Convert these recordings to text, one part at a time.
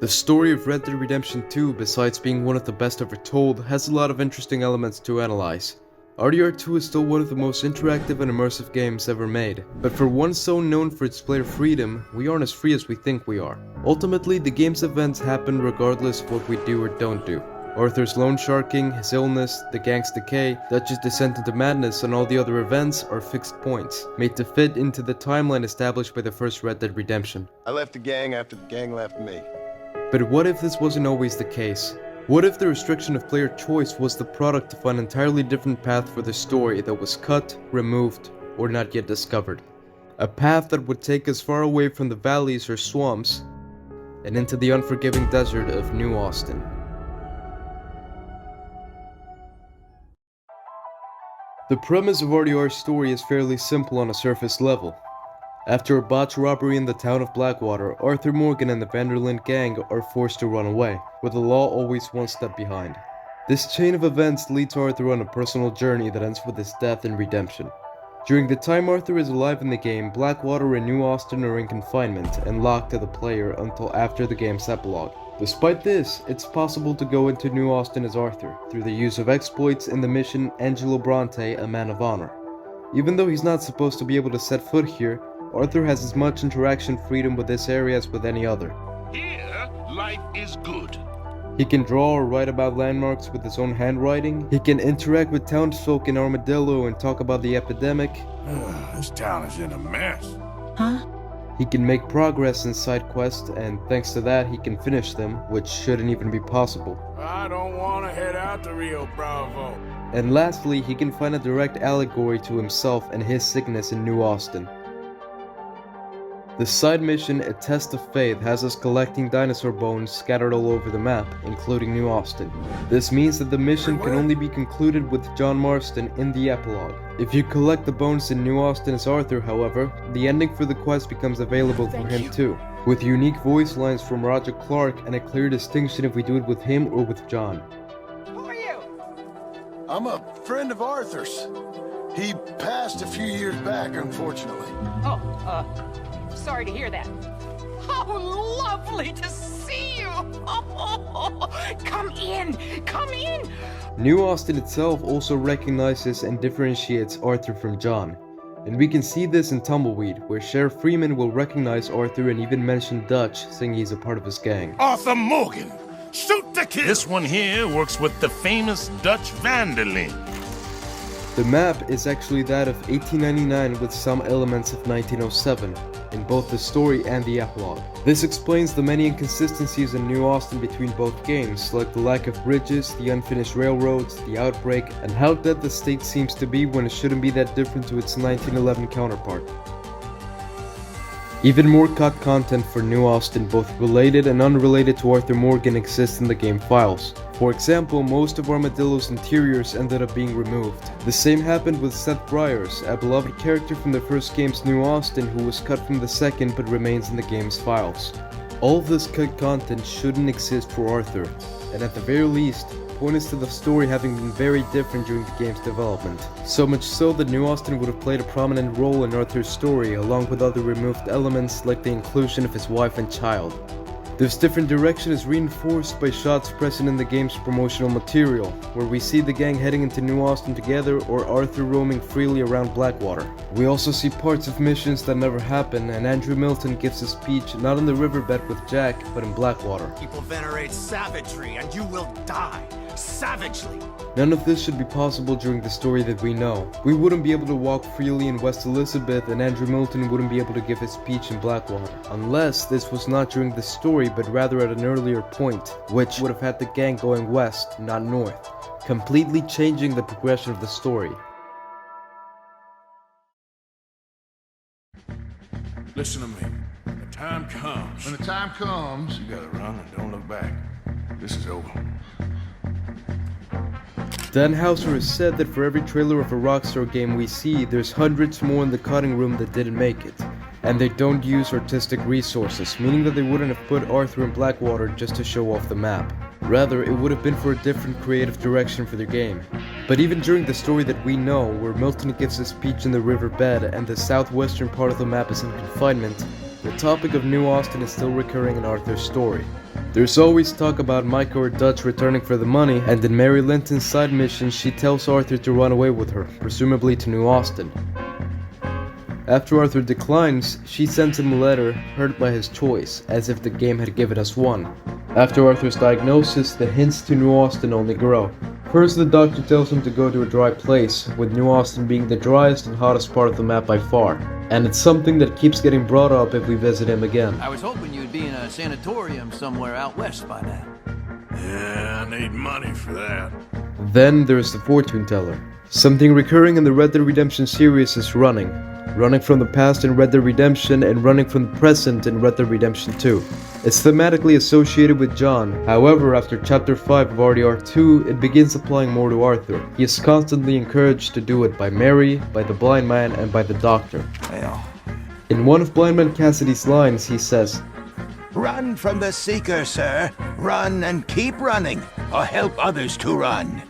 The story of Red Dead Redemption 2, besides being one of the best ever told, has a lot of interesting elements to analyze. RDR2 is still one of the most interactive and immersive games ever made, but for one so known for its player freedom, we aren't as free as we think we are. Ultimately, the game's events happen regardless of what we do or don't do. Arthur's loan sharking, his illness, the gang's decay, Dutch's descent into madness, and all the other events are fixed points, made to fit into the timeline established by the first Red Dead Redemption. I left the gang after the gang left me. But what if this wasn't always the case? What if the restriction of player choice was the product of an entirely different path for the story that was cut, removed, or not yet discovered? A path that would take us far away from the valleys or swamps, and into the unforgiving desert of New Austin. The premise of RDR's story is fairly simple on a surface level. After a botched robbery in the town of Blackwater, Arthur Morgan and the Vanderlyn gang are forced to run away, with the law always one step behind. This chain of events leads Arthur on a personal journey that ends with his death and redemption. During the time Arthur is alive in the game, Blackwater and New Austin are in confinement and locked to the player until after the game's epilogue. Despite this, it's possible to go into New Austin as Arthur, through the use of exploits in the mission Angelo Bronte, a Man of Honor. Even though he's not supposed to be able to set foot here, Arthur has as much interaction freedom with this area as with any other. Here, life is good. He can draw or write about landmarks with his own handwriting. He can interact with townsfolk in Armadillo and talk about the epidemic. This town is in a mess. Huh? He can make progress in side quests, and thanks to that, he can finish them, which shouldn't even be possible. I don't want to head out to Rio Bravo. And lastly, he can find a direct allegory to himself and his sickness in New Austin. The side mission, A Test of Faith, has us collecting dinosaur bones scattered all over the map, including New Austin. This means that the mission can only be concluded with John Marston in the epilogue. If you collect the bones in New Austin as Arthur, however, the ending for the quest becomes available for him too, with unique voice lines from Roger Clark and a clear distinction if we do it with him or with John. Who are you? I'm a friend of Arthur's. He passed a few years back, unfortunately. Sorry to hear that. Oh, lovely to see you. Come in, come in. New Austin itself also recognizes and differentiates Arthur from John. And we can see this in Tumbleweed, where Sheriff Freeman will recognize Arthur and even mention Dutch, saying he's a part of his gang. Arthur Morgan, shoot the kid. This one here works with the famous Dutch Vanderlyn. The map is actually that of 1899 with some elements of 1907, in both the story and the epilogue. This explains the many inconsistencies in New Austin between both games, like the lack of bridges, the unfinished railroads, the outbreak, and how dead the state seems to be when it shouldn't be that different to its 1911 counterpart. Even more cut content for New Austin, both related and unrelated to Arthur Morgan, exists in the game files. For example, most of Armadillo's interiors ended up being removed. The same happened with Seth Briars, a beloved character from the first game's New Austin who was cut from the second but remains in the game's files. All of this cut content shouldn't exist for Arthur, and at the very least, point us to the story having been very different during the game's development. So much so that New Austin would have played a prominent role in Arthur's story, along with other removed elements like the inclusion of his wife and child. This different direction is reinforced by shots present in the game's promotional material, where we see the gang heading into New Austin together or Arthur roaming freely around Blackwater. We also see parts of missions that never happen, and Andrew Milton gives a speech not on the riverbed with Jack, but in Blackwater. People venerate savagery, and you will die savagely. None of this should be possible during the story that we know. We wouldn't be able to walk freely in West Elizabeth, and Andrew Milton wouldn't be able to give his speech in Blackwater. Unless this was not during the story, but rather at an earlier point, which would have had the gang going west, not north, completely changing the progression of the story. Listen to me. When the time comes, When the time comes, you gotta run and don't look back. This is over. Dan Houser has said that for every trailer of a Rockstar game we see, there's hundreds more in the cutting room that didn't make it. And they don't use artistic resources, meaning that they wouldn't have put Arthur in Blackwater just to show off the map. Rather, it would have been for a different creative direction for their game. But even during the story that we know, where Milton gives a speech in the riverbed and the southwestern part of the map is in confinement, the topic of New Austin is still recurring in Arthur's story. There's always talk about Micah or Dutch returning for the money, and in Mary Linton's side mission she tells Arthur to run away with her, presumably to New Austin. After Arthur declines, she sends him a letter, hurt by his choice, as if the game had given us one. After Arthur's diagnosis, the hints to New Austin only grow. First, the doctor tells him to go to a dry place, with New Austin being the driest and hottest part of the map by far. And it's something that keeps getting brought up if we visit him again. I was hoping you'd be in a sanatorium somewhere out west by now. Yeah, I need money for that. Then there's the fortune teller. Something recurring in the Red Dead Redemption series is running. Running from the past in Red Dead Redemption and running from the present in Red Dead Redemption 2. It's thematically associated with John, however after chapter 5 of RDR2 it begins applying more to Arthur. He is constantly encouraged to do it by Mary, by the blind man and by the doctor. Well, In one of Blind Man Cassidy's lines he says, run from the Seeker, sir. Run and keep running, or help others to run.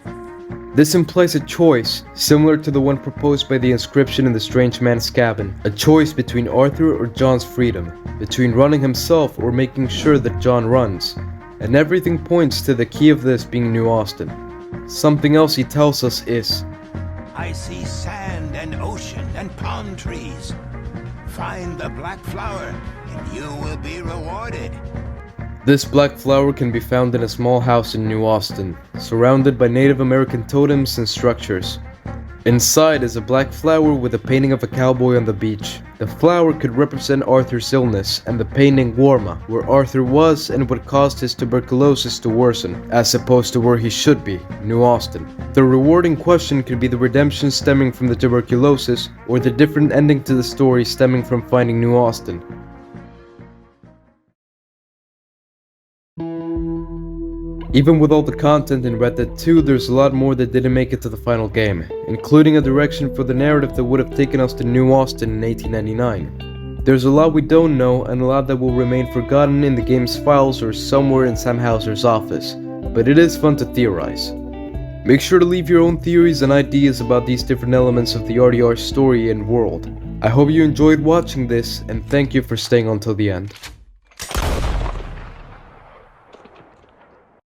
This implies a choice, similar to the one proposed by the inscription in the strange man's cabin. A choice between Arthur or John's freedom, between running himself or making sure that John runs. And everything points to the key of this being New Austin. Something else he tells us is, I see sand and ocean and palm trees. Find the black flower, and you will be rewarded. this black flower can be found in a small house in New Austin, surrounded by Native American totems and structures. Inside is a black flower with a painting of a cowboy on the beach. The flower could represent Arthur's illness, and the painting Warma, where Arthur was and what caused his tuberculosis to worsen, as opposed to where he should be, New Austin. The rewarding question could be the redemption stemming from the tuberculosis, or the different ending to the story stemming from finding New Austin. Even with all the content in Red Dead 2, there's a lot more that didn't make it to the final game, including a direction for the narrative that would have taken us to New Austin in 1899. There's a lot we don't know, and a lot that will remain forgotten in the game's files or somewhere in Sam Houser's office, but it is fun to theorize. Make sure to leave your own theories and ideas about these different elements of the RDR story and world. I hope you enjoyed watching this, and thank you for staying until the end.